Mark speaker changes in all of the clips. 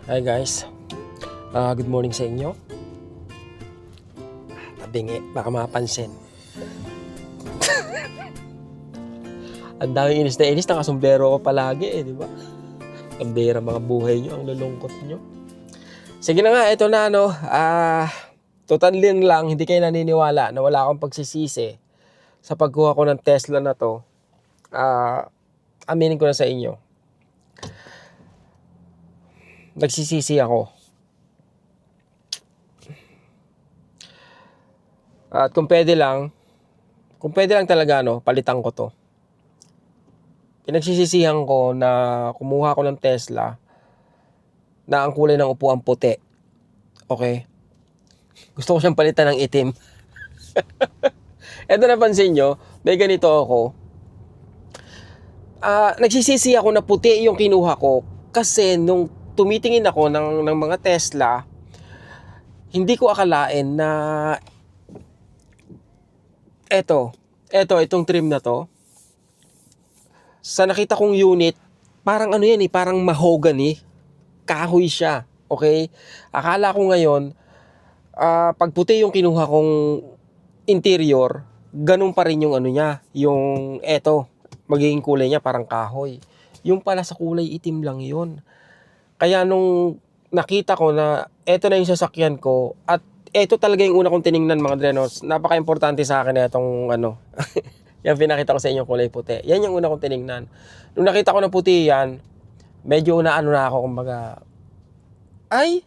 Speaker 1: Hi guys, good morning sa inyo. Tabingi, baka mapansin. Ang daming inis na inis, nakasumbero ko palagi di ba? Ang bira mga buhay nyo, ang lulungkot nyo. Sige na nga, ito na total lang, hindi kayo naniniwala na wala akong pagsisisi sa pagkuha ko ng Tesla na to. Aminin ko na sa inyo. Nagsisisi ako. At kung pwede lang talaga palitan ko to. Pinagsisisihan ko na kumuha ko ng Tesla na ang kulay ng upuan puti. Okay? Gusto ko siyang palitan ng itim. Eto, napansin nyo, may ganito ako. Nagsisisi ako na puti yung kinuha ko kasi nung tumitingin ako ng mga Tesla, hindi ko akalain na itong trim na to, sa nakita kong unit, parang parang mahogany, kahoy siya. Okay? Akala ko ngayon, pag puti yung kinuha kong interior, ganun pa rin yung yung magiging kulay niya parang kahoy. Yung pala sa kulay itim lang yun. Kaya nung nakita ko na eto na yung sasakyan ko, at eto talaga yung una kong tiningnan mga drenos, napaka-importante sa akin na itong yung pinakita ko sa inyo kulay puti. Yan yung una kong tiningnan. Nung nakita ko na puti yan, medyo na ako, kumbaga, ay,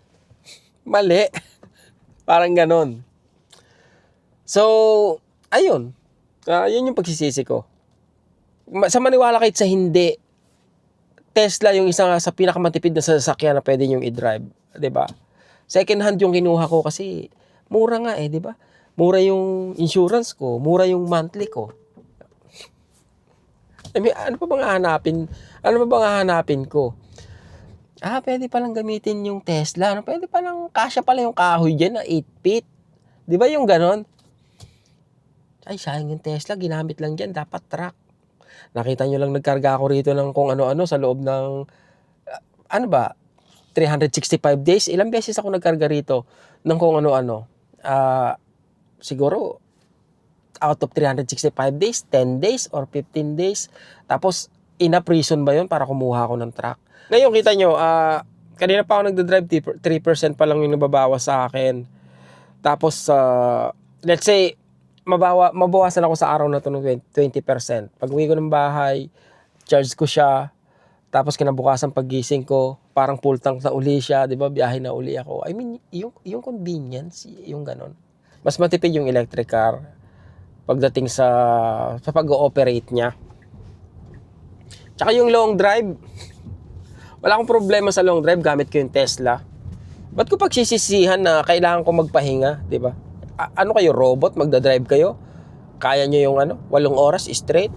Speaker 1: mali. Parang ganon. So, ayun. Yun yung pagsisisi ko. Sa maniwala kahit sa hindi, Tesla yung isa sa pinakamatipid na sasakyan na pwede nyong i-drive. Diba? Second hand yung kinuha ko kasi mura nga diba? Mura yung insurance ko, mura yung monthly ko. Ano pa bang hahanapin ko? Pwede palang gamitin yung Tesla. Pwede palang, kasya pala yung kahoy dyan na 8 feet. Di ba yung ganon? Ay, sayang yung Tesla. Ginamit lang dyan. Dapat truck. Nakita nyo lang nagkarga ako rito ng kung ano-ano sa loob ng, 365 days. Ilang beses ako nagkarga rito ng kung ano-ano. Siguro, out of 365 days, 10 days or 15 days. Tapos, enough reason ba yun para kumuha ako ng truck? Ngayon, kita nyo, kanina pa ako nagdadrive, 3% pa lang yung nababawas sa akin. Tapos, let's say, mabawasan ako sa araw na ito ng 20%. Pag uwi ko ng bahay, charge ko siya. Tapos, kinabukasan paggising ko, parang full tank na uli siya. Di ba? Biyahe na uli ako. I mean, yung convenience, yung ganon. Mas matipid yung electric car pagdating sa pag-ooperate niya. Tsaka yung long drive, wala akong problema sa long drive gamit ko yung Tesla. Ba't ko pagsisisihan na kailangan ko magpahinga, di ba? Ano kayo, robot? Magdadrive kayo? Kaya nyo yung 8 oras straight?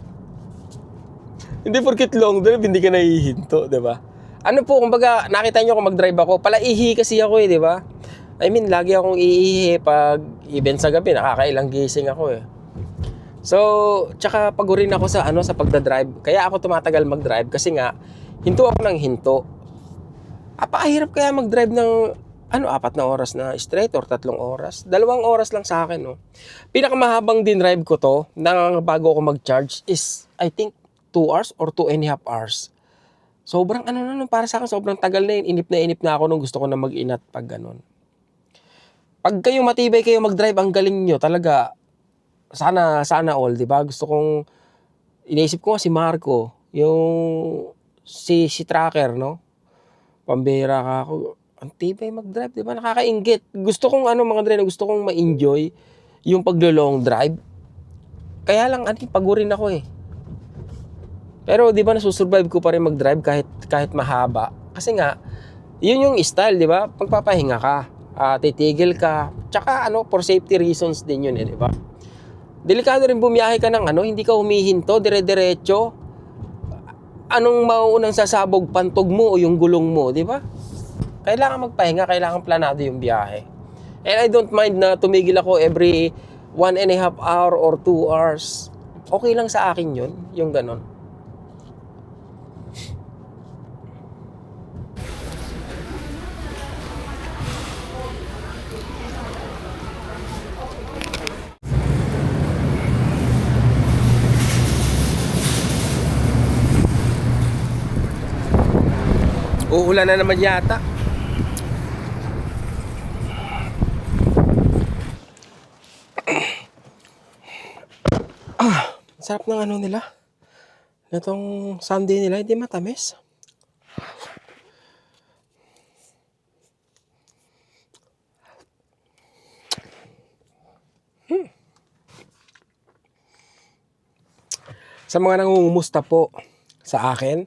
Speaker 1: Hindi porket long drive, hindi ka nahihinto, di ba? Kumbaga, nakita nyo kung mag-drive ako, palaihi kasi ako di ba? I mean, lagi akong iihi pag event sa gabi, nakakailang gising ako So, tsaka pagurin ako sa sa pagdadrive. Kaya ako tumatagal mag-drive kasi nga hinto ako ng hinto. Apakahirap kaya mag-drive ng 4 na oras na straight or 3 oras. 2 oras lang sa akin, Pinakamahabang din drive ko to na bago ako mag-charge is I think 2 hours or 2.5 hours. Sobrang para sa akin, sobrang tagal na yun. Inip na ako nung gusto ko na mag-inat pag ganun. Pag kayo matibay kayo mag-drive, ang galing nyo talaga. Sana all, di ba? Iniisip ko si Marco, yung si tracker, Pambira ka ako. Ang tibay mag-drive, di ba? Nakakainggit. Gusto kong gusto kong ma-enjoy yung paglo-long drive. Kaya lang, pagurin ako Pero di ba nasusurvive ko pa rin mag-drive kahit mahaba. Kasi nga, yun yung style, di ba? Pagpapahinga ka, titigil ka. Tsaka for safety reasons din yun di ba? Delikado rin bumiyahe ka ng hindi ka humihinto, dire-diretso. Anong mauunang sasabog, pantog mo o yung gulong mo, di ba? Kailangan magpahinga, kailangan planado yung biyahe. And I don't mind na tumigil ako every 1.5 hour or 2 hours. Okay lang sa akin yun, yung ganon. Uulan na naman yata. Sarap ng ano nila. Itong sundae nila, hindi matamis. Sa mga nangungumusta po sa akin,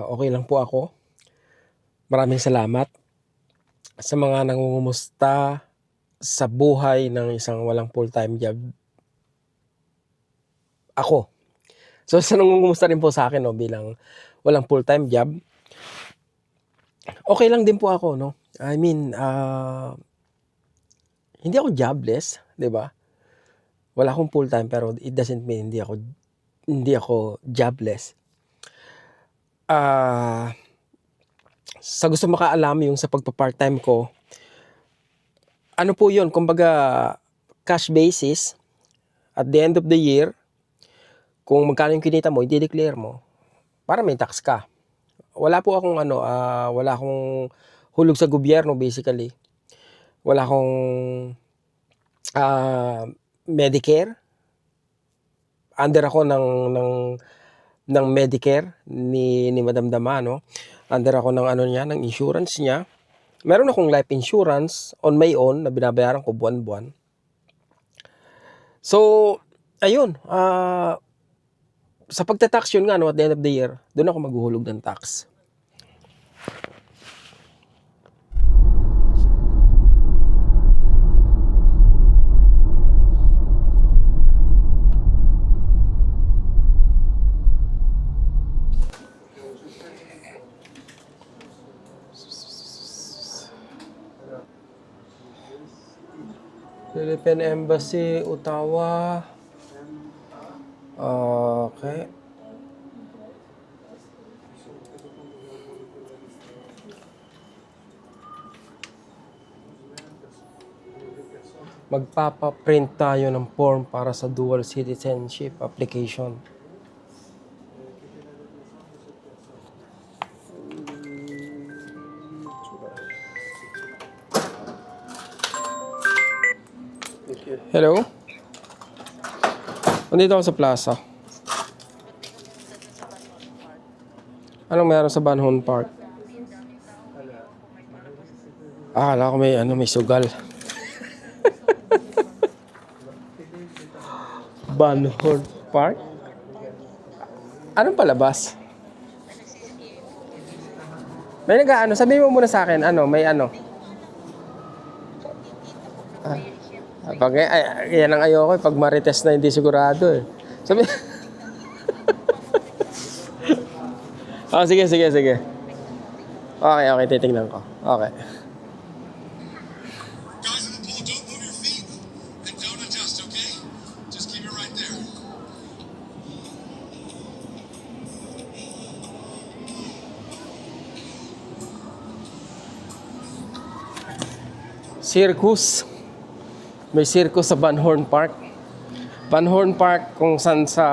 Speaker 1: okay lang po ako. Maraming salamat. Sa mga nangungumusta sa buhay ng isang walang full-time job, ako. So sa nangungumusta rin po sa akin, no, bilang walang full-time job, okay lang din po ako, no? I mean, hindi ako jobless, 'di ba? Wala akong full-time pero it doesn't mean hindi ako jobless. Sa gusto makaalam yung sa pagpa-part-time ko, ano po yun, kumbaga cash basis, at the end of the year, kung magkano yung kinita mo, i-declare mo, para may tax ka. Wala po akong wala akong hulog sa gobyerno basically. Wala akong Medicare. Under ako ng Medicare ni Madam Dama, no? Under ako ng ng insurance niya. Meron akong life insurance on my own na binabayaran ko buwan-buwan. So, ayun, sa pagta-tax yun nga, no, at the end of the year, doon ako maghuhulog ng tax. Philippine Embassy, Ottawa. Okay. Magpapaprint tayo ng form para sa dual citizenship application. Hello? Nandito ako sa plaza. Anong meron sa Banhon Park? Akala ko may sugal. Banhon Park? Anong palabas? May sabihin mo muna sa akin, may pag yan ang ayoko, pag marites na hindi sigurado eh. Sabi. Sige. Okay, titingnan ko. Okay.
Speaker 2: Guys in the pool, don't move your feet and don't adjust, okay? Just keep it right there.
Speaker 1: Circus. May circus sa Banhorn Park. Banhorn Park kung saan sa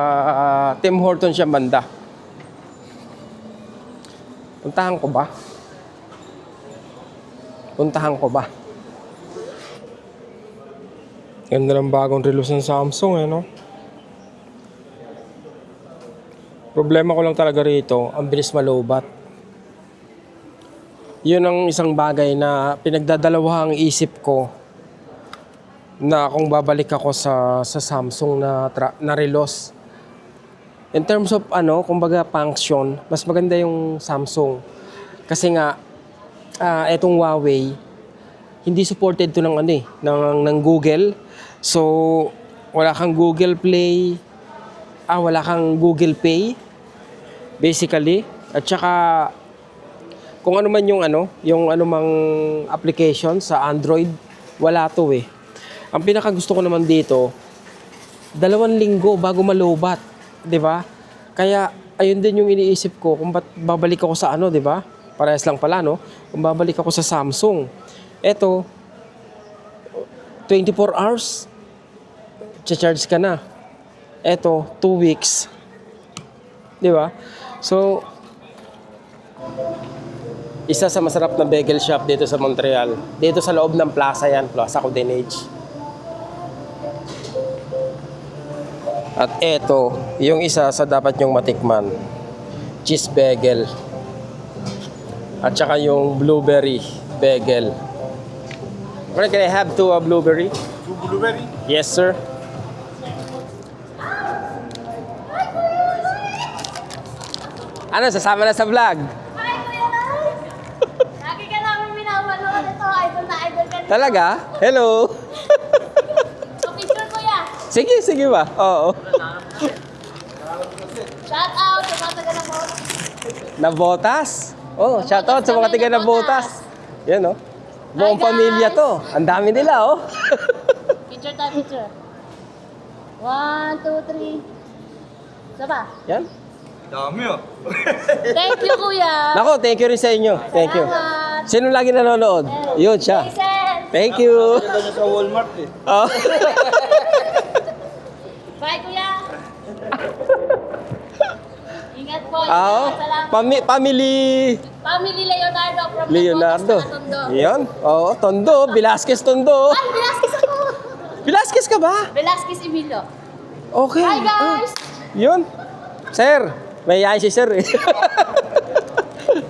Speaker 1: Tim Hortons siya banda. Puntahan ko ba? Ganda ng bagong relos ng Samsung, no? Problema ko lang talaga rito, ang bilis malobat. Yun ang isang bagay na pinagdadalawahang isip ko na kung babalik ako sa Samsung na relos. In terms of kumbaga function, mas maganda yung Samsung. Kasi nga etong Huawei hindi supported to ng Google. So wala kang Google Play, wala kang Google Pay basically. At saka kung ano man yung anumang application sa Android, wala to eh. Ang pinaka gusto ko naman dito, 2 linggo bago malobat, 'di ba? Kaya ayun din yung iniisip ko kung ba't babalik ako sa 'di ba? Parehas lang pala, no? Kung babalik ako sa Samsung. Eto 24 hours charge ka na. Eto 2 weeks. 'Di ba? So Isa sa masarap na bagel shop dito sa Montreal. Dito sa loob ng plaza yan, Plaza Codenage. At eto, yung isa sa dapat nyong matikman. Cheese bagel. At saka yung blueberry bagel. Where can I have two blueberry?
Speaker 2: Two blueberry?
Speaker 1: Yes, sir. Ano, sasama na sa vlog?
Speaker 3: Hi, Kuya Ray! Lagi ka namin minamanood. Ito, idol na idol ka nito.
Speaker 1: Talaga? Hello?
Speaker 3: So, picture, Kuya.
Speaker 1: Sige, sige ba? Oo.
Speaker 3: Shout out sa mga taga ng mga.
Speaker 1: Nabotas? Oh, shoutout sa mga tiga Nabotas. Yan, oh. Buong
Speaker 3: Hi, guys.
Speaker 1: pamilya to. Ang dami nila, oh.
Speaker 3: Picture tayo, picture. 1, 2, 3. Isa pa.
Speaker 1: Yan.
Speaker 2: Dami oh.
Speaker 3: Thank you, Kuya.
Speaker 1: Nako, thank you rin sa inyo. Thank you.
Speaker 3: Salamat.
Speaker 1: Sino lagi nanonood? Yun siya.
Speaker 3: Jason.
Speaker 1: Thank you.
Speaker 2: Ito sa Walmart eh.
Speaker 1: Oh.
Speaker 3: Bye, Kuya. Ingat po.
Speaker 1: Oo.
Speaker 3: Salamat.
Speaker 1: Family
Speaker 3: Family Leonardo from
Speaker 1: Leonardo.
Speaker 3: Nabotas, Tondo.
Speaker 1: Yan. Oo, Tondo. Velasquez Tondo.
Speaker 3: Ay, Velasquez ako.
Speaker 1: Velasquez ka ba?
Speaker 3: Velasquez Emilio.
Speaker 1: Okay.
Speaker 3: Hi, guys.
Speaker 1: Yun. Sir. May yayin si sir eh.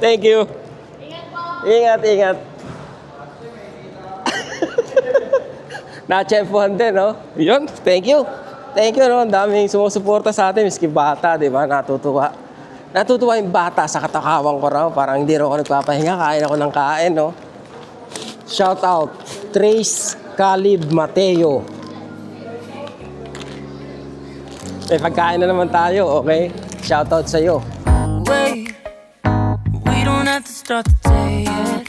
Speaker 1: Thank you.
Speaker 3: Ingat po.
Speaker 1: Ingat, ingat. Na-champuhan din, no? Yun, thank you. Thank you, no? Ang daming sumusuporta sa atin, miski bata, di ba? Natutuwa. Natutuwa yung bata sa katakawang ko raw. Parang hindi raw ako nagpapahinga, kain ako ng kain, no? Shout out, Trace Calib Mateo. May pagkain na naman tayo, okay? Shout out sa'yo.
Speaker 4: Wait, we don't have to start the day yet.